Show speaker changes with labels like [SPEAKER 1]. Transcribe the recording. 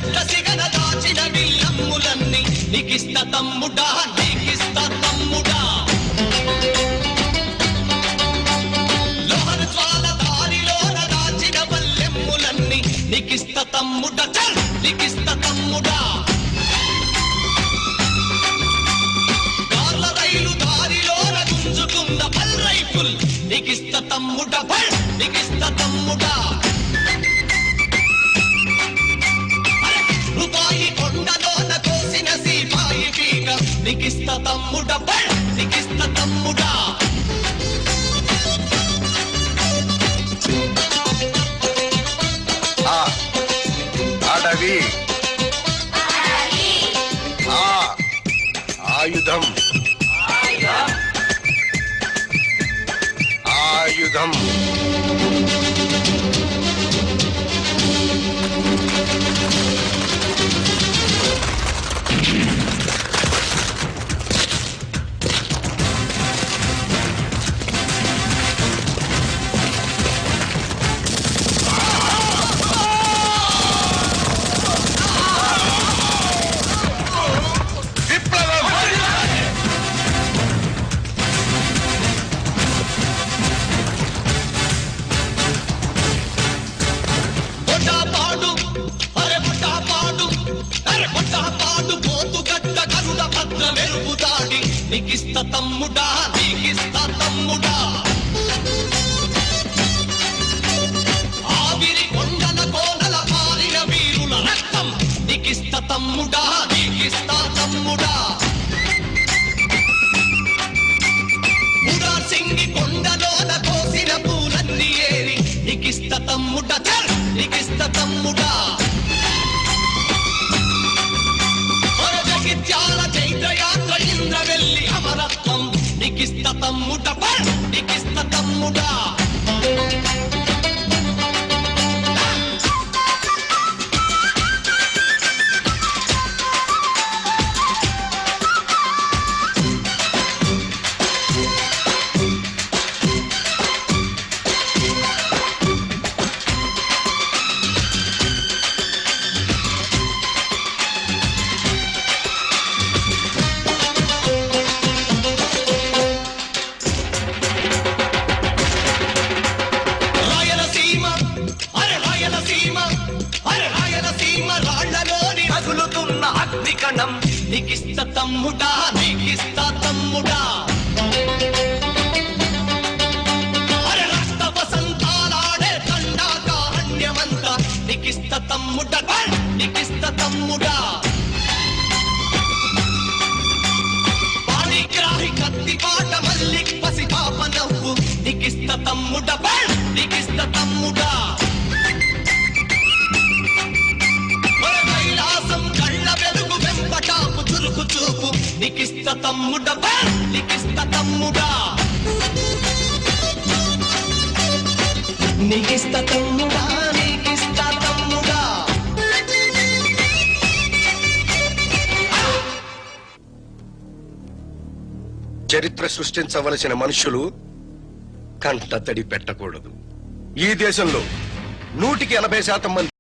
[SPEAKER 1] చెట్ల సిగన దాచిన విల్లమ్ములన్నీ నీకిస్త తమ్ముడా నీకిస్త తమ్ముడా లోహన జ్వాల దారిలోన దాచిన వల్లెమ్ములన్నీ నీకిస్త తమ్ముడా చల్ నీకిస్త తమ్ముడా కార్ల రైలు దారిలోన గుంజుకున్న పల్ రైఫుల్ నీకిస్త తమ్ముడా పల్ నీకిస్త తమ్ముడా రూపాయి కొండలోన కోసిన సీపాయి పీక నీకిస్త తమ్ముడా పల్ నీకిస్త తమ్ముడా
[SPEAKER 2] అడవి ఆయుధం ఆయుధం నీకిస్త తమ్ముడా నీకిస్త తమ్ముడా ఆవిరి కొండల కోనల పారిన వీరుల రక్తం నీకిస్త తమ్ముడా నీకిస్త తమ్ముడా మురార్ సింగి కొండలోన కోసిన పూలన్నీ ఏరి నీకిస్త తమ్ముడా చల్ నీకిస్త తమ్ముడా జగిత్యాల చైత్రయాత్ర ఇంద్రవెల్లి అమరత్వం నీకిస్త తమ్ముడ పల్ నీకిస్త తమ్ముడా నీకిస్త తమ్ముడా నీకిస్త తమ్ముడా అరే రక్త వసంతాలాడే దండాకారణ్యమంతా నీకిస్త తమ్ముడా నీకిస్త తమ్ముడా పాణిగ్రాహి కత్తి పాట మల్లి పసి పాప నవ్వు నీకిస్త తమ్ముడా నీకిస్త తమ్ముడా చూపు నీకిస్త తమ్ముడా నీకిస్త తమ్ముడా నీకిస్త తమ్ముడా నీకిస్త తమ్ముడా చరిత్ర సృష్టించవలసిన మనుషులు కంటతడి పెట్టకూడదు. ఈ దేశంలో 180% మంది